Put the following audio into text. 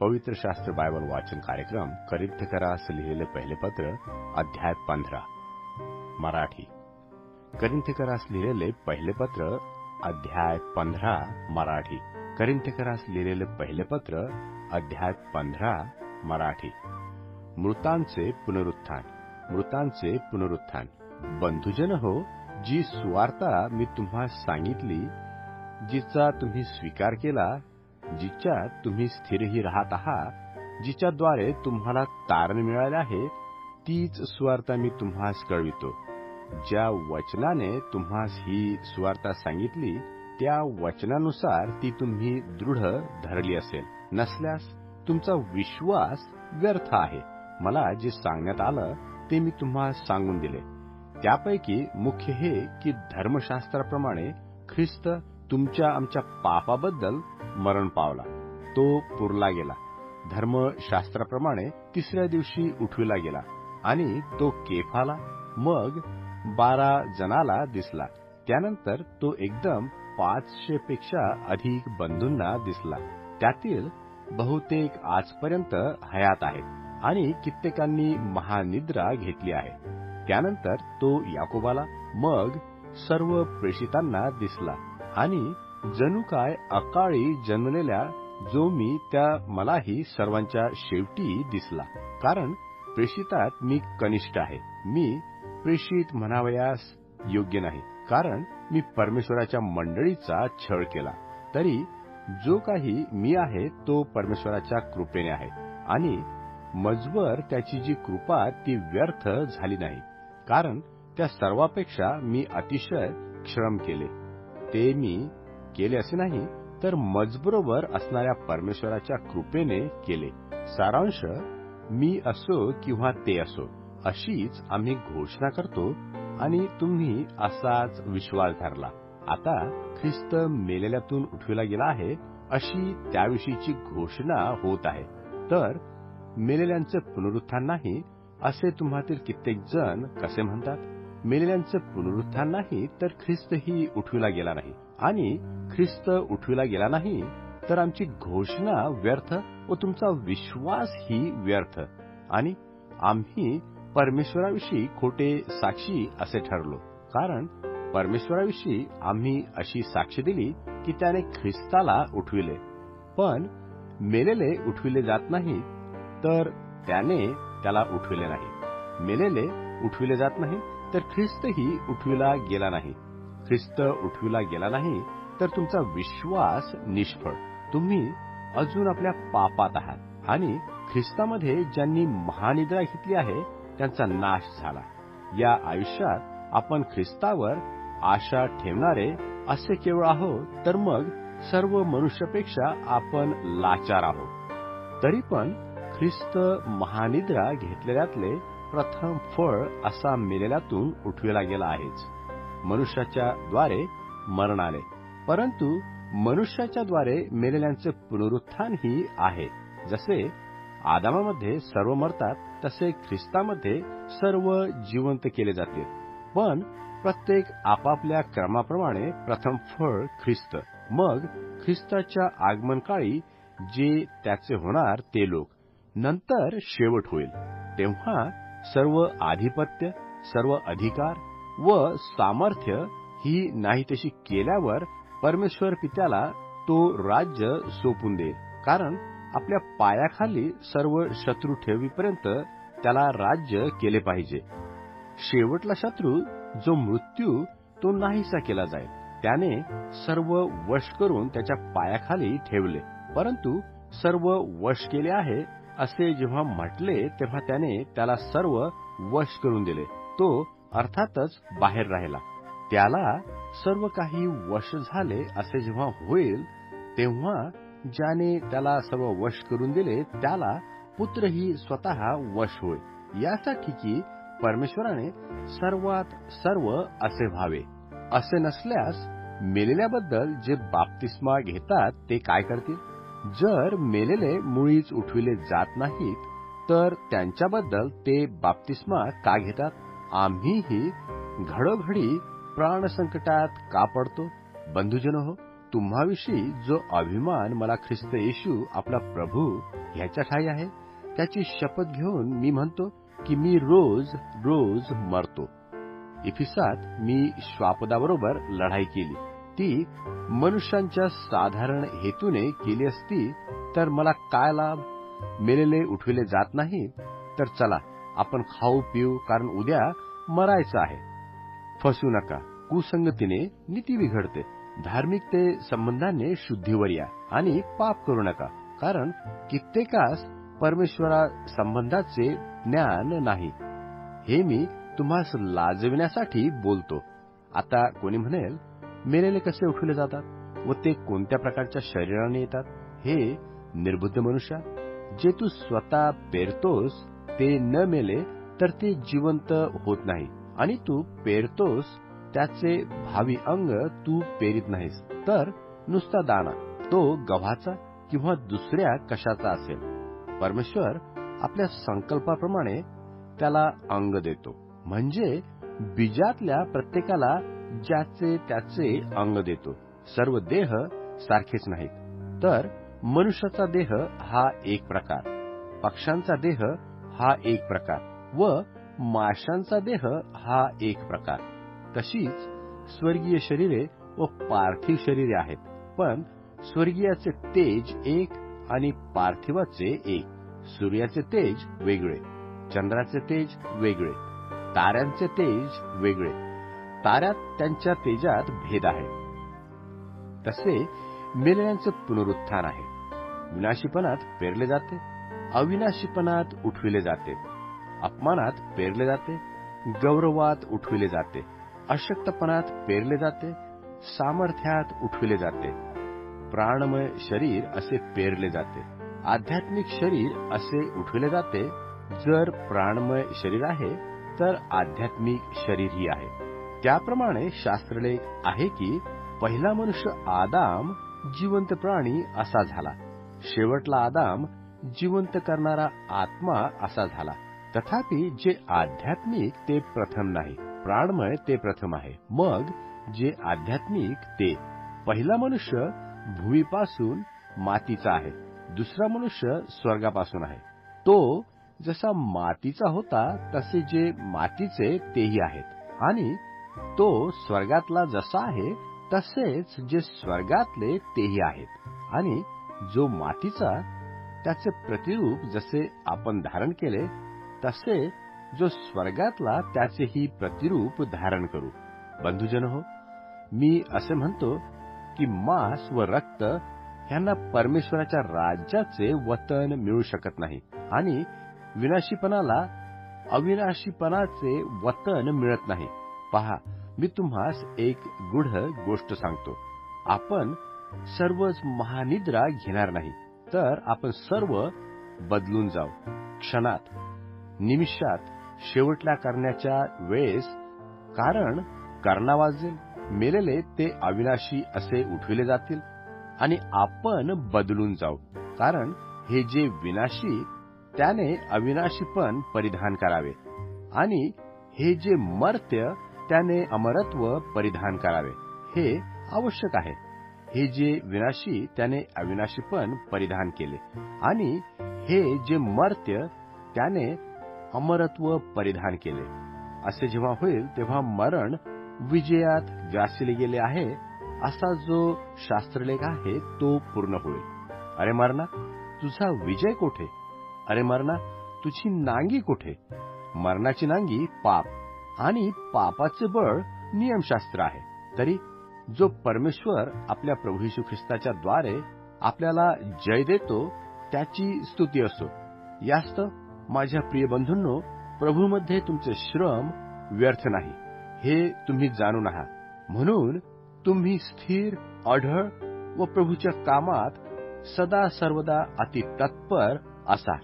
पवित्र शास्त्र बायबल वाचन कार्यक्रम करिंथकरास लिहिलेले पहिले पत्र अध्याय 15 मराठी। करिंथकरास लिहिलेले पहिले पत्र अध्याय 15 मराठी। करिंथकरास लिहिलेले पहिले पत्र अध्याय 15 मराठी। मृतांचे पुनरुत्थान। बंधुजन हो, जी सुवार्ता मी तुम्हा सांगितली, जिचा तुम्ही स्वीकार केला, जिच्यात तुम्ही स्थिरही राहत आहात, जिच्याद्वारे तुम्हाला तारण मिळाले आहे, तीच सुवार्ता मी तुम्हास कळवितो। ज्या वचनाने तुम्हास ही सुवार्ता सांगितली, त्या वचनानुसार ती तुम्ही दृढ धरली असेल। नसल्यास तुमचा विश्वास व्यर्थ आहे। मला जे सांगण्यात आलं ते मी तुम्हास सांगून दिले। त्यापैकी मुख्य हे की धर्मशास्त्राप्रमाणे ख्रिस्त तुमच्या आमच्या पापाबद्दल मरण पावला, तो पुरला गेला। धर्मशास्त्राप्रमाणे तिसऱ्या दिवशी उठविला गेला आणि तो केफाला, मग 12 जणाला दिसला। त्यानंतर तो एकदम 500 पेक्षा अधिक बंधूंना दिसला। त्यातील बहुतेक आजपर्यंत हयात आहेत आणि कित्येकांनी महानिद्रा घेतली आहे। त्यानंतर तो याकोबाला, मग सर्व प्रेषितांना दिसला आणि जणू काय अकाळी जन्मलेल्या जो मी, त्या मलाही सर्वांच्या शेवटी दिसला। कारण प्रेषितात मी कनिष्ठ आहे। मी प्रेषित म्हणावयास योग्य नाही, कारण मी परमेश्वराच्या मंडळीचा छळ केला। तरी जो काही मी आहे तो परमेश्वराच्या कृपेने आहे, आणि मजवर त्याची जी कृपा ती व्यर्थ झाली नाही। कारण त्या सर्वापेक्षा मी अतिशय श्रम केले। ते मी केले असे नाही, तर मजबरोबर असणाऱ्या परमेश्वराच्या कृपेने केले। सारांश, मी असो किंवा ते असो, अशीच आम्ही घोषणा करतो आणि तुम्ही असाच विश्वास धरला। आता ख्रिस्त मेलेल्यातून उठविला गेला आहे, अशी त्याविषयीची घोषणा होत आहे। तर मेलेल्यांचे पुनरुत्थान नाही, असे तुम्हातील कित्येक जण कसे म्हणतात? मेलेल्यांचे पुनरुत्थान नाही तर ख्रिस्तही उठविला गेला नाही, आणि ख्रिस्त उठविला गेला नाही तर आमची घोषणा व्यर्थ व तुमचा विश्वासही व्यर्थ, आणि आम्ही परमेश्वराविषयी खोटे साक्षी असे ठरलो। कारण परमेश्वराविषयी आम्ही अशी साक्ष दिली की त्याने ख्रिस्ताला उठविले। पण मेलेले उठविले जात नाही तर त्याने त्याला उठविले नाही। मेलेले उठविले जात नाही तर ख्रिस्तही उठविला गेला नाही। ख्रिस्त उठविला गेला नाही तर तुमचा विश्वास निष्फळ, तुम्ही अजून आपल्या पापात आहात, आणि ख्रिस्तामध्ये ज्यांनी महानिद्रा घेतली आहे त्यांचा नाश झाला। या आयुष्यात आपण ख्रिस्तावर आशा ठेवणारे असे केवळ आहोत, तर मग सर्व मनुष्यापेक्षा आपण लाचार आहोत। तरी पण ख्रिस्त महानिद्रा घेतलेल्यातले प्रथम फळ असा मेलेल्यातून उठविला गेला आहेच। मनुष्याच्या द्वारे मरण आले, परंतु मनुष्याच्या द्वारे मेलेल्यांचे पुनरुत्थानही आहे। जसे आदामामध्ये सर्व मरतात, तसे ख्रिस्तामध्ये सर्व जिवंत केले जातील। पण प्रत्येक आपापल्या क्रमाप्रमाणे प्रथम फळ ख्रिस्त, मग ख्रिस्ताच्या आगमनकाळी जे त्याचे होणार ते लोक, नंतर शेवट होईल। तेव्हा सर्व आधिपत्य, सर्व अधिकार व सामर्थ्य ही नाही तशी केल्यावर परमेश्वर पित्याला तो राज्य सोपून देईल। कारण आपल्या पायाखाली सर्व शत्रू ठेवीपर्यंत त्याला राज्य केले पाहिजे। शेवटला शत्रू जो मृत्यू, तो नाहीसा केला जाईल। त्याने सर्व वश करून त्याच्या पायाखाली ठेवले। परंतु सर्व वश केले आहे असे जेव्हा म्हटले, तेव्हा त्याने त्याला सर्व वश करून दिले। तो अर्थातच बाहेर राहिला। त्याला सर्व काही वश झाले असे जेव्हा होईल, तेव्हा ज्याने त्याला सर्व वश करून दिले त्याला पुत्रही स्वतः वश होईल, यासाठी की परमेश्वराने सर्वात सर्व असे व्हावे। असे नसल्यास मेलेल्याबद्दल जे बाप्तिस्मा घेतात ते काय करतील? जर मेलेले मुळीच उठविले जात नाहीत, तर त्यांच्याबद्दल ते बाप्तिस्मा का घेतात? आम्हीही घडोघडी प्राणसंकटात का पडतो? बंधुजन हो, तुम्हाविषयी जो अभिमान मला ख्रिस्त येशू आपला प्रभू ह्याच्या ठायी आहे, त्याची शपथ घेऊन मी म्हणतो की मी रोज रोज मरतो. इफिसात मी श्वापदाबरोबर लढाई केली. ती मनुष्यांच्या साधारण हेतूने केली असती तर मला काय लाभ? मेलेले उठविले जात नाही, तर चला आपण खाऊ पिऊ, कारण उद्या मरायचं आहे. फसू नका, कुसंगतीने नीती बिघडते. धार्मिकते संबंधाने शुद्धीवर या आणि पाप करू नका, कारण कित्येकास परमेश्वरा संबंधाचे ज्ञान नाही. हे मी तुम्हास लाजविण्यासाठी बोलतो. आता कोणी म्हणेल, मेलेले कसे उठवले जातात व ते कोणत्या प्रकारच्या शरीराने येतात? हे निर्बुद्ध मनुष्या, जे तू स्वतः पेरतोस ते न मेले तर ते जिवंत होत नाही, आणि तू पेरतोस त्याचे भावी अंग तू पेरीत नाहीस, तर नुसता दाणा तो गव्हाचा किंवा दुसऱ्या कशाचा असेल. परमेश्वर आपल्या संकल्पाप्रमाणे त्याला अंग देतो. म्हणजे बीजातल्या प्रत्येकाला ज्याचे त्याचे अंग देतो. सर्व देह सारखेच नाहीत. तर मनुष्याचा देह हा एक प्रकार, पक्ष्यांचा देह हा एक प्रकार व माशांचा देह हा एक प्रकार. तशीच स्वर्गीय शरीरे व पार्थिव शरीरे आहेत, पण स्वर्गीयाचे तेज एक आणि पार्थिवाचे एक. सूर्याचे तेज वेगळे, चंद्राचे तेज वेगळे, ताऱ्यांचे तेज वेगळे. ताऱ्यात त्यांच्या तेजात भेद आहे. तसे मेलेल्यांचे पुनरुत्थान आहे. विनाशीपणात पेरले जाते, अविनाशीपणात उठविले जाते. अपमानात पेरले जाते, गौरवात उठविले जाते. अशक्तपणात पेरले जाते, सामर्थ्यात उठविले जाते. प्राणमय शरीर असे पेरले जाते, आध्यात्मिक शरीर असे उठविले जाते. जर प्राणमय शरीर आहे तर आध्यात्मिक शरीरही आहे. त्याप्रमाणे शास्त्रलेख आहे की पहिला मनुष्य आदाम जिवंत प्राणी असा झाला, शेवटला आदाम जिवंत करणारा आत्मा असा झाला. तथापि जे आध्यात्मिक ते प्रथम नाही, प्राणमय ते प्रथम आहे, मग जे आध्यात्मिक ते. पहिला मनुष्य भुवीपासून मातीचा आहे, दुसरा मनुष्य स्वर्गापासून आहे. तो जसा मातीचा होता तसे जे मातीचे तेही आहेत, आणि तो स्वर्गातला जसा आहे तसेच जे स्वर्गातले तेही आहेत. आणि जो मातीचा, त्याचे प्रतिरूप जसे आपण धारण केले तसे जो स्वर्गातला त्याचेही प्रतिरूप धारण करू. बंधुजन हो, मी असे म्हणतो की मांस व रक्त ह्यांना परमेश्वराच्या राज्याचे वतन मिळू शकत नाही, आणि विनाशीपणाला अविनाशीपणाचे वतन मिळत नाही. पहा, मी तुम्हास एक गूढ गोष्ट सांगतो. आपण सर्वच महानिद्रा घेणार नाही, तर आपण सर्व बदलून जाऊ. क्षणात, निमिषात, शेवटल्या करण्याच्या वेळेस. कारण करणा वाजेल, मेलेले ते अविनाशी असे उठविले जातील, आणि आपण बदलून जाऊ. कारण हे जे विनाशी त्याने अविनाशीपण परिधान करावे, आणि हे जे मर्त्य त्याने अमरत्व परिधान करावे. हे आवश्यक आहे. हे जे विनाशी त्याने अविनाशीपण परिधान केले, आणि हे जे मर्त्य त्याने अमरत्व परिधान केले. असे जेव्हा होईल तेव्हा मरण विजयात ग्रासले गेले आहे असा जो शास्त्रलेख आहे तो पूर्ण होईल. अरे मरणा, तुझा विजय कोठे? अरे मरणा, तुझी नांगी कोठे? मरणाची नांगी पाप, आणि पापाचे बळ नियमशास्त्र आहे. तरी जो परमेश्वर आपल्या प्रभू येशू ख्रिस्ताच्या द्वारे आपल्याला जय देतो त्याची स्तुती असो. यास्त माझ्या प्रिय बंधूंनो, प्रभूमध्ये तुमचे श्रम व्यर्थ नाही, हे तुम्ही जाणून आहात. म्हणून तुम्ही स्थिर, अढळ व प्रभूच्या कामात सदा सर्वदा अति तत्पर असा.